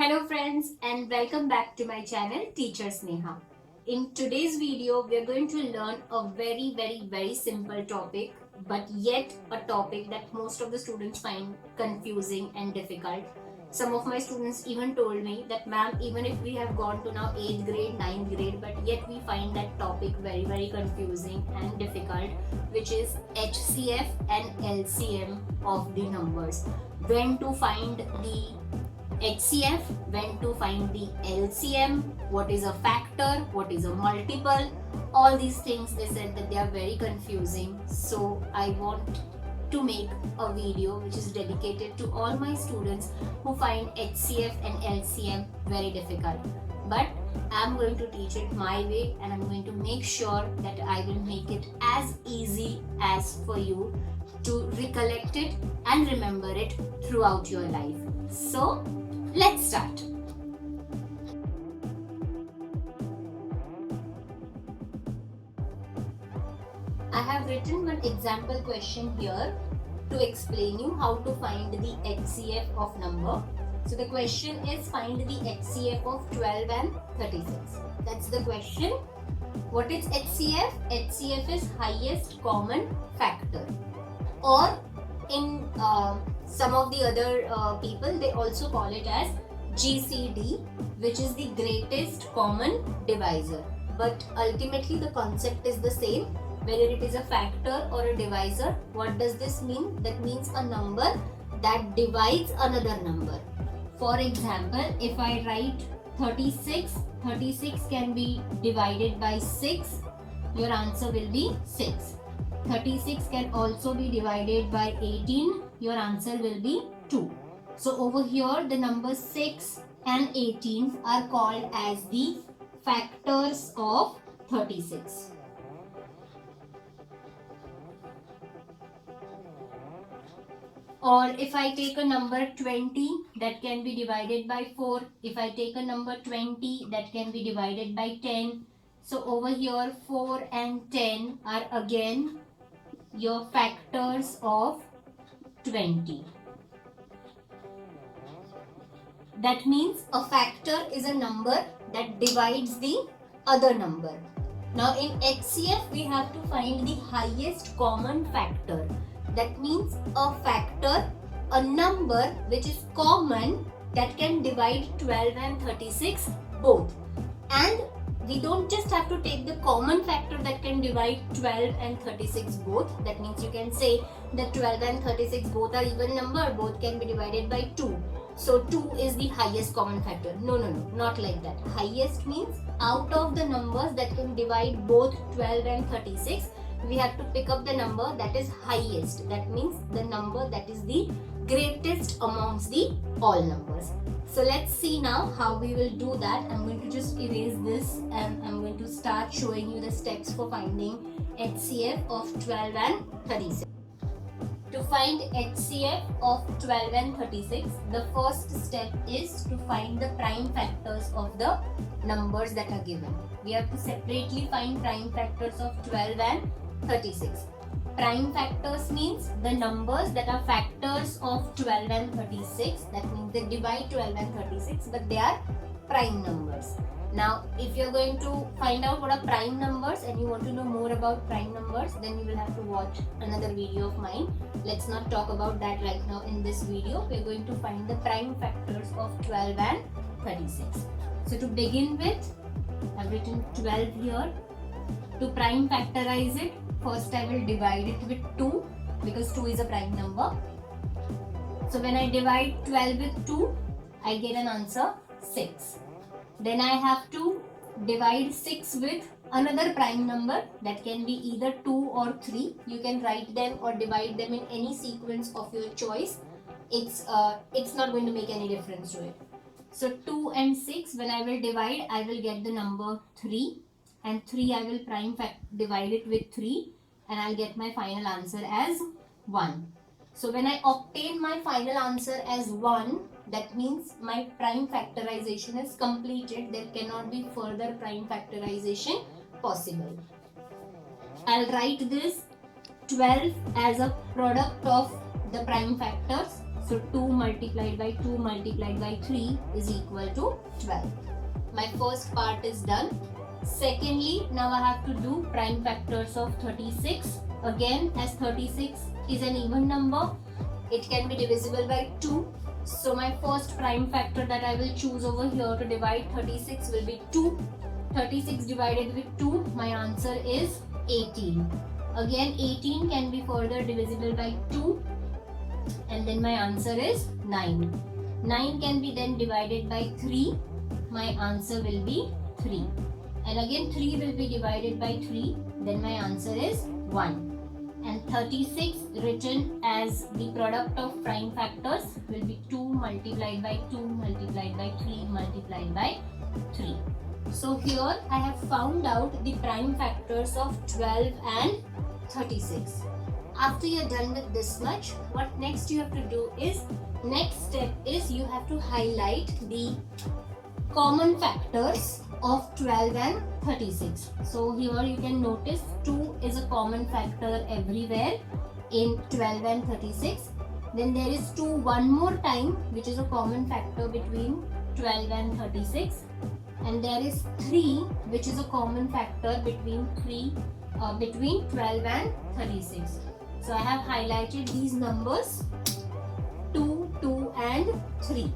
Hello friends and welcome back to my channel Teacher Sneha. In today's video we are going to learn a very simple topic, but yet a topic that most of the students find confusing and difficult. Some of my students even told me that ma'am, even if we have gone to now 8th grade, 9th grade, but yet we find that topic very confusing and difficult, which is HCF and LCM of the numbers. When to find the HCF, when to find the LCM, what is a factor, what is a multiple, all these things they said that they are very confusing. So I want to make a video which is dedicated to all my students who find HCF and LCM very difficult. But I'm going to teach it my way and I'm going to make sure that I will make it as easy as for you to recollect it and remember it throughout your life. So let's start. I have written one example question here to explain you how to find the HCF of number. So the question is find the HCF of 12 and 36. That's the question. What is HCF? HCF is highest common factor, or in some of the other people they also call it as GCD, which is the greatest common divisor. But ultimately the concept is the same, whether it is a factor or a divisor. What does this mean? That means a number that divides another number. For example, if I write 36, 36 can be divided by 6, your answer will be 6. 36 can also be divided by 18, your answer will be 2. So over here the numbers 6 and 18 are called as the factors of 36. Or if I take a number 20, that can be divided by 4. If I take a number 20, that can be divided by 10. So over here 4 and 10 are again your factors of 20. That means a factor is a number that divides the other number. Now in HCF we have to find the highest common factor. That means a factor, a number which is common that can divide 12 and 36 both. And we don't just have to take the common factor that can divide 12 and 36 both. That means you can say that 12 and 36 both are even number, both can be divided by 2. So 2 is the highest common factor. No, not like that. Highest means out of the numbers that can divide both 12 and 36, we have to pick up the number that is highest. That means the number that is the greatest amongst the all numbers. So let's see now how we will do that. I'm going to just erase this and I'm going to start showing you the steps for finding HCF of 12 and 36. To find HCF of 12 and 36, the first step is to find the prime factors of the numbers that are given. We have to separately find prime factors of 12 and 36. Prime factors means the numbers that are factors of 12 and 36. That means they divide 12 and 36, but they are prime numbers. Now, if you're going to find out what are prime numbers and you want to know more about prime numbers, then you will have to watch another video of mine. Let's not talk about that right now in this video. We're going to find the prime factors of 12 and 36. So to begin with, I've written 12 here. To prime factorize it, first I will divide it with 2 because 2 is a prime number. So when I divide 12 with 2, I get an answer 6. Then I have to divide 6 with another prime number that can be either 2 or 3. You can write them or divide them in any sequence of your choice. It's not going to make any difference to it. So 2 and 6, when I will divide, I will get the number 3. And 3 I will divide it with 3 and I'll get my final answer as 1. So when I obtain my final answer as 1, that means my prime factorization is completed. There cannot be further prime factorization possible. I'll write this 12 as a product of the prime factors. So 2 multiplied by 2 multiplied by 3 is equal to 12. My first part is done. Secondly, now I have to do prime factors of 36. Again, as 36 is an even number, it can be divisible by 2. So my first prime factor that I will choose over here to divide 36 will be 2. 36 divided with 2, my answer is 18. Again, 18 can be further divisible by 2, and then my answer is 9. 9 can be then divided by 3, my answer will be 3. And again 3 will be divided by 3, then my answer is 1. And 36 written as the product of prime factors will be 2 multiplied by 2 multiplied by 3 multiplied by 3. So here I have found out the prime factors of 12 and 36. After you're done with this much, what next you have to do is, next step is you have to highlight the common factors of 12 and 36. So here you can notice 2 is a common factor everywhere in 12 and 36. Then there is 2 one more time, which is a common factor between 12 and 36. And there is 3, which is a common factor between 12 and 36. So I have highlighted these numbers 2, 2 and 3.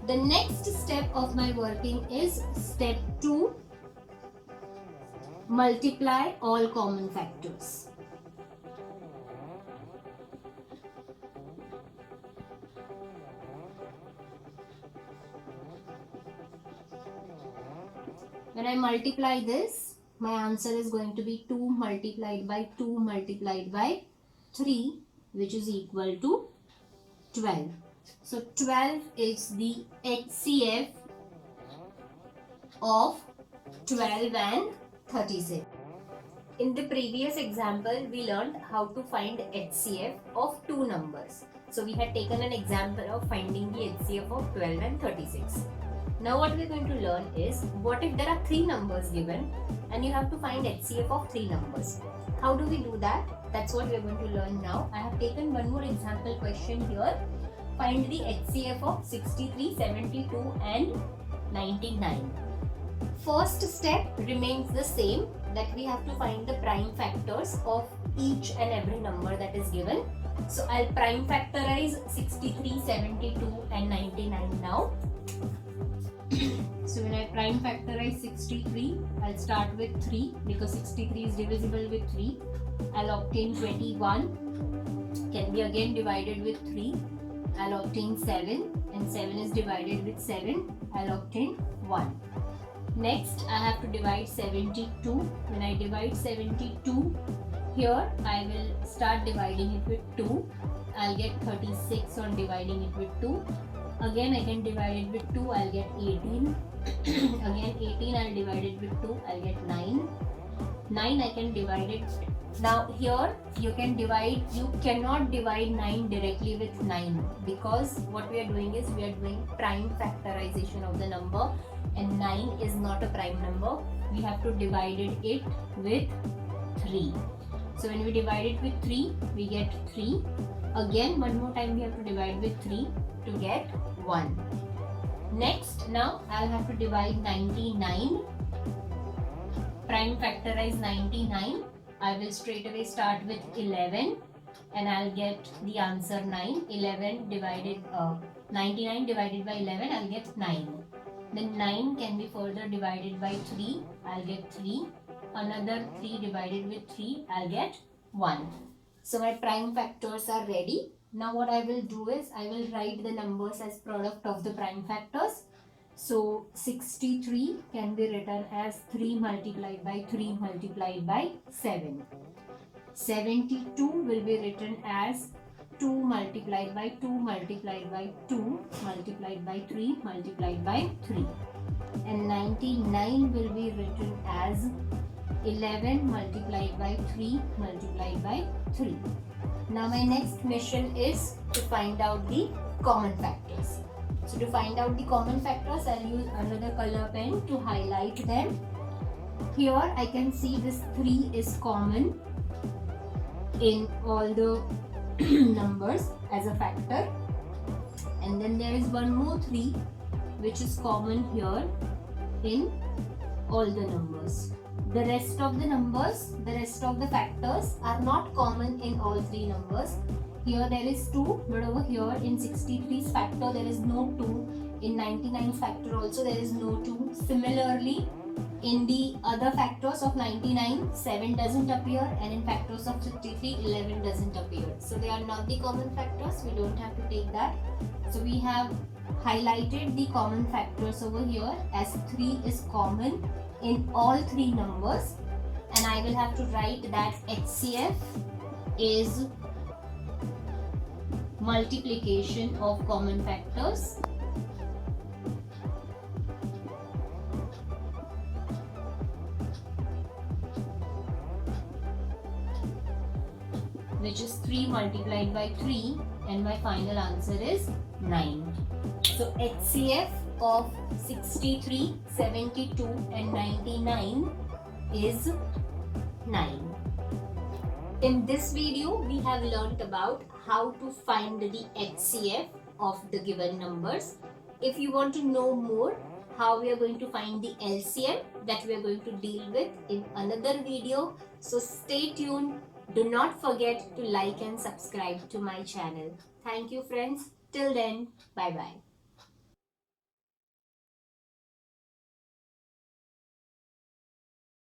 The next step of my working is step 2, multiply all common factors. When I multiply this, my answer is going to be 2 multiplied by 2 multiplied by 3, which is equal to 12. So 12 is the HCF of 12 and 36. In the previous example, we learned how to find HCF of two numbers. So we had taken an example of finding the HCF of 12 and 36. Now what we are going to learn is, what if there are 3 numbers given and you have to find HCF of 3 numbers. How do we do that? That's what we are going to learn now. I have taken one more example question here. Find the HCF of 63, 72 and 99. First step remains the same, that we have to find the prime factors of each and every number that is given. So I'll prime factorize 63, 72 and 99 now. So when I prime factorize 63, I'll start with 3 because 63 is divisible with 3. I'll obtain 21, can be again divided with 3. I'll obtain 7, and 7 is divided with 7. I'll obtain 1. Next, I have to divide 72. When I divide 72, here I will start dividing it with 2. I'll get 36 on dividing it with 2. Again, I can divide it with 2. I'll get 18. Again, 18 I'll divide it with 2. I'll get 9. 9 I can divide it. Now here you cannot divide 9 directly with 9, because what we are doing is we are doing prime factorization of the number, and 9 is not a prime number. We have to divide it with 3. So when we divide it with 3, we get 3. Again, one more time we have to divide with 3 to get 1. Next, now I'll have to divide 99. Prime factorize 99. I will straight away start with 11 and I'll get the answer 9. 99 divided by 11, I'll get 9. Then 9 can be further divided by 3. I'll get 3. Another 3 divided with 3, I'll get 1. So my prime factors are ready. Now what I will do is I will write the numbers as product of the prime factors. So 63 can be written as 3 multiplied by 3 multiplied by 7. 72 will be written as 2 multiplied by 2 multiplied by 2 multiplied by 3 multiplied by 3. And 99 will be written as 11 multiplied by 3 multiplied by 3. Now my next mission is to find out the common factors. So to find out the common factors, I'll use another color pen to highlight them. Here I can see this 3 is common in all the numbers as a factor. and then there is one more 3 which is common here in all the numbers. The rest of the numbers, the rest of the factors are not common in all 3 numbers. Here there is 2, but over here in 63's factor there is no 2. In 99's factor also there is no 2. Similarly, in the other factors of 99, 7 doesn't appear, and in factors of 63, 11 doesn't appear. So they are not the common factors, we don't have to take that. So we have highlighted the common factors over here as 3 is common in all 3 numbers, and I will have to write that HCF is multiplication of common factors. Which is 3 multiplied by 3, and my final answer is 9. So HCF of 63, 72 and 99 is 9. In this video, we have learnt about how to find the HCF of the given numbers. If you want to know more how we are going to find the LCM, that we are going to deal with in another video. So stay tuned. Do not forget to like and subscribe to my channel. Thank you friends. Till then, bye bye.